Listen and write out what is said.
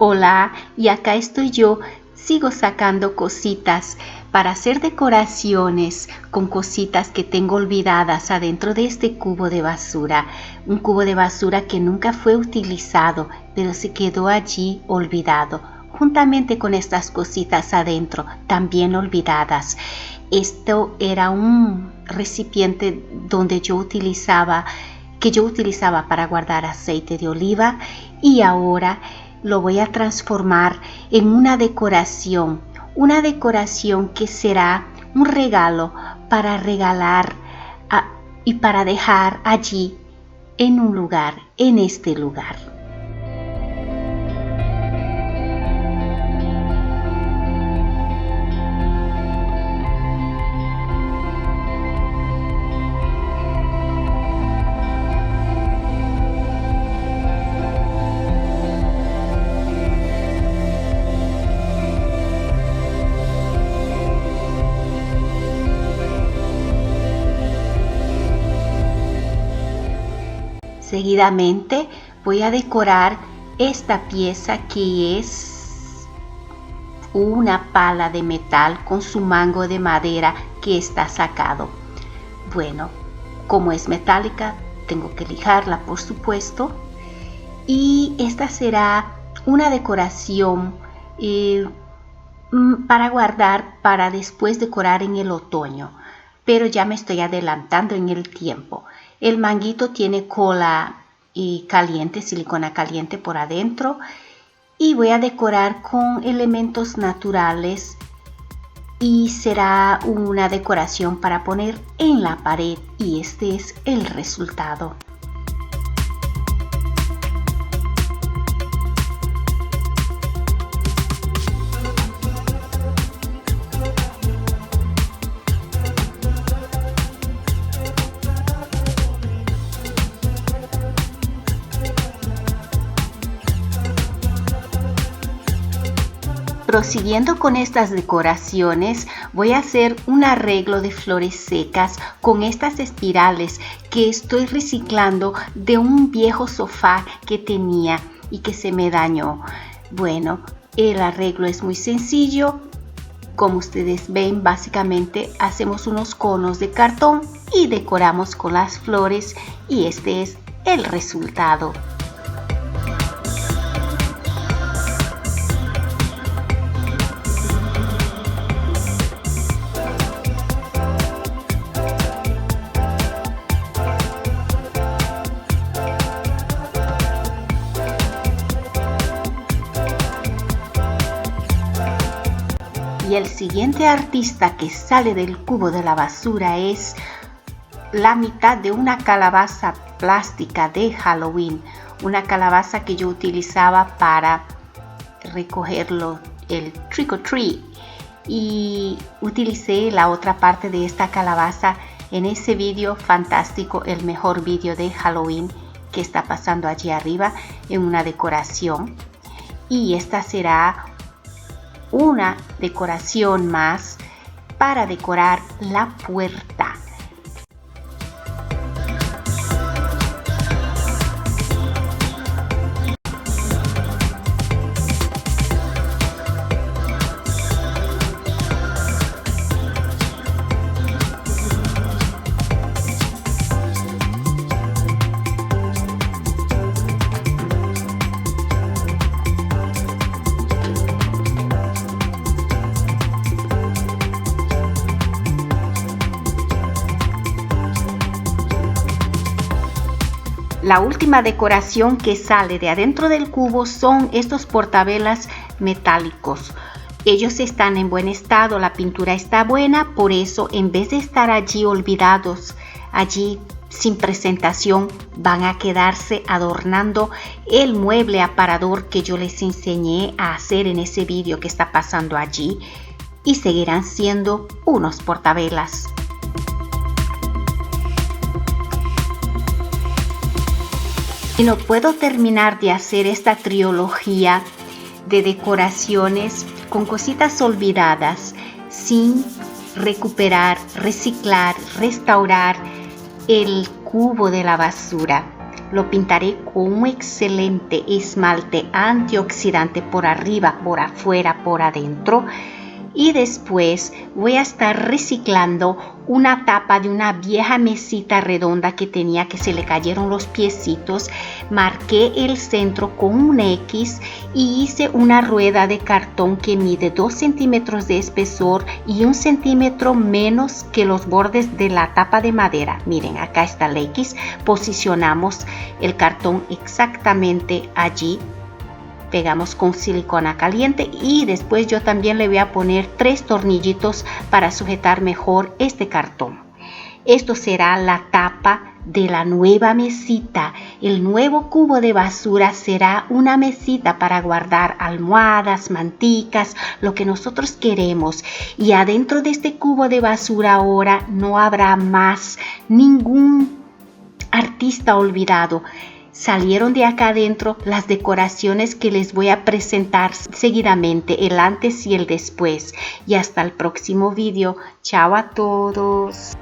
Hola, y acá estoy yo, sigo sacando cositas para hacer decoraciones con cositas que tengo olvidadas adentro de este cubo de basura. Un cubo de basura que nunca fue utilizado, pero se quedó allí olvidado, juntamente con estas cositas adentro, también olvidadas. Esto era un recipiente que yo utilizaba para guardar aceite de oliva, y ahora lo voy a transformar en una decoración que será un regalo para regalar y para dejar allí en este lugar. Seguidamente voy a decorar esta pieza, que es una pala de metal con su mango de madera que está sacado. Bueno, como es metálica, tengo que lijarla, por supuesto. Y esta será una decoración para guardar para después decorar en el otoño. Pero ya me estoy adelantando en el tiempo. El manguito tiene cola caliente, silicona caliente por adentro, y voy a decorar con elementos naturales, y será una decoración para poner en la pared, y este es el resultado. Prosiguiendo con estas decoraciones, voy a hacer un arreglo de flores secas con estas espirales que estoy reciclando de un viejo sofá que tenía y que se me dañó. Bueno, el arreglo es muy sencillo. Como ustedes ven, básicamente hacemos unos conos de cartón y decoramos con las flores, y este es el resultado. Y el siguiente artista que sale del cubo de la basura es la mitad de una calabaza plástica de Halloween, una calabaza que yo utilizaba para recogerlo, el trick or treat, y utilicé la otra parte de esta calabaza en ese vídeo fantástico, el mejor vídeo de Halloween que está pasando allí arriba en una decoración. Y esta será una decoración más para decorar la puerta. La última decoración que sale de adentro del cubo son estos portavelas metálicos. Ellos están en buen estado, la pintura está buena, por eso en vez de estar allí olvidados, allí sin presentación, van a quedarse adornando el mueble aparador que yo les enseñé a hacer en ese vídeo que está pasando allí, y seguirán siendo unos portavelas. Y no puedo terminar de hacer esta trilogía de decoraciones con cositas olvidadas sin reciclar, restaurar el cubo de la basura. Lo pintaré con un excelente esmalte antioxidante por arriba, por afuera, por adentro. Y después voy a estar reciclando una tapa de una vieja mesita redonda que tenía, que se le cayeron los piecitos. Marqué el centro con un X y hice una rueda de cartón que mide 2 centímetros de espesor y 1 centímetro menos que los bordes de la tapa de madera. Miren, acá está el X. Posicionamos el cartón exactamente allí. Pegamos con silicona caliente y después yo también le voy a poner 3 tornillitos para sujetar mejor este cartón. Esto será la tapa de la nueva mesita. El nuevo cubo de basura será una mesita para guardar almohadas, manticas, lo que nosotros queremos. Y adentro de este cubo de basura ahora no habrá más ningún artista olvidado. Salieron de acá adentro las decoraciones que les voy a presentar seguidamente, el antes y el después. Y hasta el próximo video. Chao a todos.